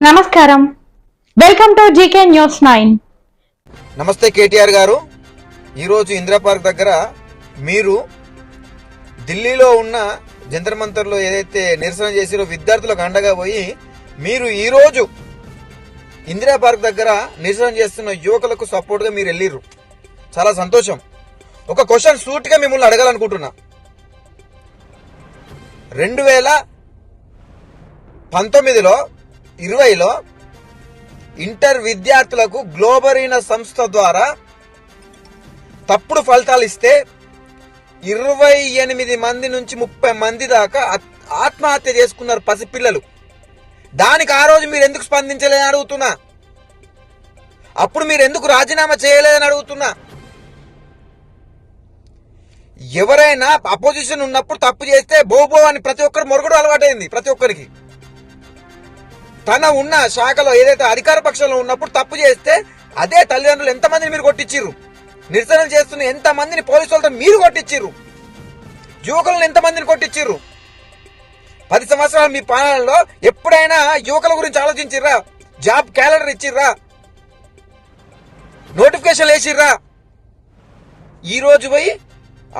నమస్కారం, welcome to GK news 9. నమస్తే కేటీఆర్ గారు. ఈరోజు ఇందిరా పార్క్ దగ్గర మీరు ఢిల్లీలో ఉన్న జంతర్ మంతర్లో ఏదైతే నిరసన చేసిరో విద్యార్థులకు అండగా పోయి మీరు ఈరోజు ఇందిరా పార్క్ దగ్గర నిరసన చేస్తున్న యువకులకు సపోర్ట్గా మీరు వెళ్ళిర్రు. చాలా సంతోషం. ఒక క్వశ్చన్ సూటిగా మిమ్మల్ని అడగాలనుకుంటున్నా. 2019లో 20లో ఇంటర్ విద్యార్థులకు గ్లోబరీనా సంస్థ ద్వారా తప్పుడు ఫలితాలు ఇస్తే 28 మంది నుంచి 30 మంది దాకా ఆత్మహత్య చేసుకున్నారు పసిపిల్లలు. దానికి ఆ రోజు మీరు ఎందుకు స్పందించలేదని అడుగుతున్నా. అప్పుడు మీరు ఎందుకు రాజీనామా చేయలేదని అడుగుతున్నా. ఎవరైనా అపోజిషన్ ఉన్నప్పుడు తప్పు చేస్తే బోబో అని ప్రతి ఒక్కరు మొరగడం అలవాటైంది. ప్రతి ఒక్కరికి తన ఉన్న శాఖలో ఏదైతే అధికార పక్షంలో ఉన్నప్పుడు తప్పు చేస్తే అదే తల్లిదండ్రులు ఎంతమందిని మీరు కొట్టించిర్రు. నిరసనలు చేస్తున్న ఎంతమందిని పోలీసులతో మీరు కొట్టించిర్రు. యువకులను ఎంతమందిని కొట్టించిర్రు. 10 సంవత్సరాలు మీ పాలనలో ఎప్పుడైనా యువకుల గురించి ఆలోచించిర్రా? జాబ్ క్యాలెండర్ ఇచ్చిర్రా? నోటిఫికేషన్ వేసిర్రా? ఈ రోజు పోయి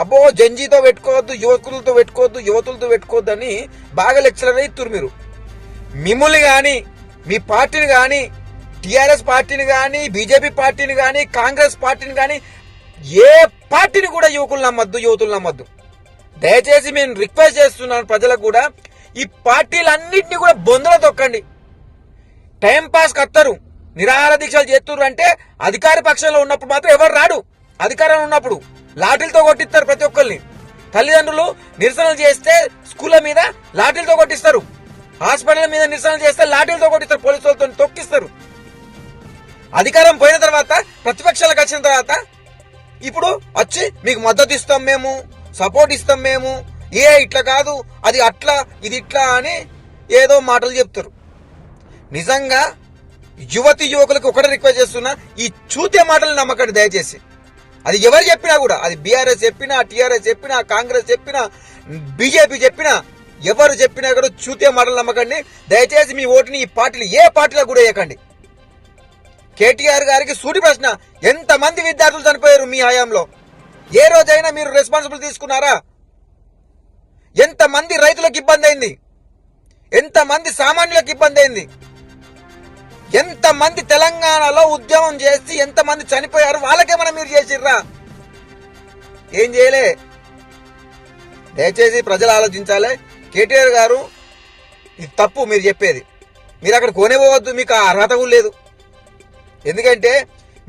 అబ్బో జంజీతో పెట్టుకోవద్దు, యువకులతో పెట్టుకోవద్దు, యువతులతో పెట్టుకోవద్దు అని బాగా లెక్చరర్ ఇస్తున్నారు మీరు. మిమ్మల్ని కానీ, మీ పార్టీని కానీ, టిఆర్ఎస్ పార్టీని కానీ, బీజేపీ పార్టీని కానీ, కాంగ్రెస్ పార్టీని కానీ, ఏ పార్టీని కూడా యువకులు నమ్మద్దు, యువతులు నమ్మద్దు. దయచేసి నేను రిక్వెస్ట్ చేస్తున్నాను ప్రజలకు కూడా, ఈ పార్టీలన్నింటినీ కూడా బొందలో తొక్కండి. టైం పాస్ కత్తరు, నిరాహార దీక్షలు చేస్తున్నారు అంటే అధికార పక్షంలో ఉన్నప్పుడు మాత్రం ఎవరు రాడు. అధికారంలో ఉన్నప్పుడు లాఠీలతో కొట్టిస్తారు ప్రతి ఒక్కరిని. తల్లిదండ్రులు నిరసనలు చేస్తే స్కూళ్ళ మీద లాఠీలతో కొట్టిస్తారు. హాస్పిటల్ మీద నిరసన చేస్తే లాఠీలతో కొట్టిస్తారు, పోలీసులతో తొక్కిస్తారు. అధికారం పోయిన తర్వాత, ప్రతిపక్షాలకు వచ్చిన తర్వాత ఇప్పుడు వచ్చి మీకు మద్దతు ఇస్తాం, మేము సపోర్ట్ ఇస్తాం, మేము ఇట్లా కాదు, అది అట్లా, ఇది ఇట్లా అని ఏదో మాటలు చెప్తారు. నిజంగా యువతి యువకులకు ఒకటే రిక్వెస్ట్ చేస్తున్నా, ఈ చూతే మాటలు నమ్మకండి దయచేసి. అది ఎవరు చెప్పినా కూడా, అది బీఆర్ఎస్ చెప్పినా, టీఆర్ఎస్ చెప్పినా, కాంగ్రెస్ చెప్పినా, బీజేపీ చెప్పినా, ఎవరు చెప్పినా కూడా చూతే మాటలు నమ్మకండి. దయచేసి మీ ఓటుని ఈ పార్టీలు ఏ పార్టీలో కూడా వేయకండి. కేటీఆర్ గారికి సూటి ప్రశ్న, ఎంతమంది విద్యార్థులు చనిపోయారు మీ హయాంలో? ఏ రోజైనా మీరు రెస్పాన్సిబిలిటీ తీసుకున్నారా? ఎంతమంది రైతులకు ఇబ్బంది అయింది? ఎంతమంది సామాన్యులకు ఇబ్బంది అయింది? ఎంతమంది తెలంగాణలో ఉద్యమం చేసి ఎంతమంది చనిపోయారు? వాళ్ళకేమైనా మీరు చేసిర్రా? ఏం చేయలే. దయచేసి ప్రజలు ఆలోచించాలి. కేటీఆర్ గారు, ఇది తప్పు మీరు చెప్పేది. మీరు అక్కడ కొనేపోవద్దు, మీకు ఆ అర్హత కూడా లేదు. ఎందుకంటే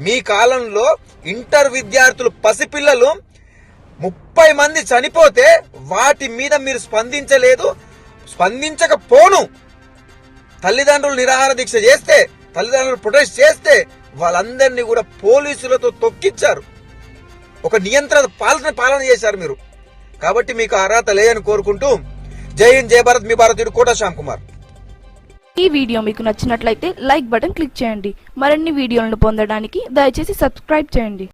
మీ కాలంలో ఇంటర్ విద్యార్థులు పసిపిల్లలు 30 మంది చనిపోతే వాటి మీద మీరు స్పందించలేదు. స్పందించకపోను తల్లిదండ్రులు నిరాహార దీక్ష చేస్తే, తల్లిదండ్రులు ప్రొటెస్ట్ చేస్తే వాళ్ళందరినీ కూడా పోలీసులతో తొక్కిచ్చారు. ఒక నియంత్రణ పాలన చేశారు మీరు. కాబట్టి మీకు అర్హత లేదని కోరుకుంటూ, జై హింద్, జై భారత్, మీ భారతీయుడు కోట శ్యామ్ కుమార్. ఈ వీడియో మీకు నచ్చినట్లయితే లైక్ బటన్ క్లిక్ చేయండి. మరిన్ని వీడియోలను పొందడానికి దయచేసి సబ్స్క్రైబ్ చేయండి.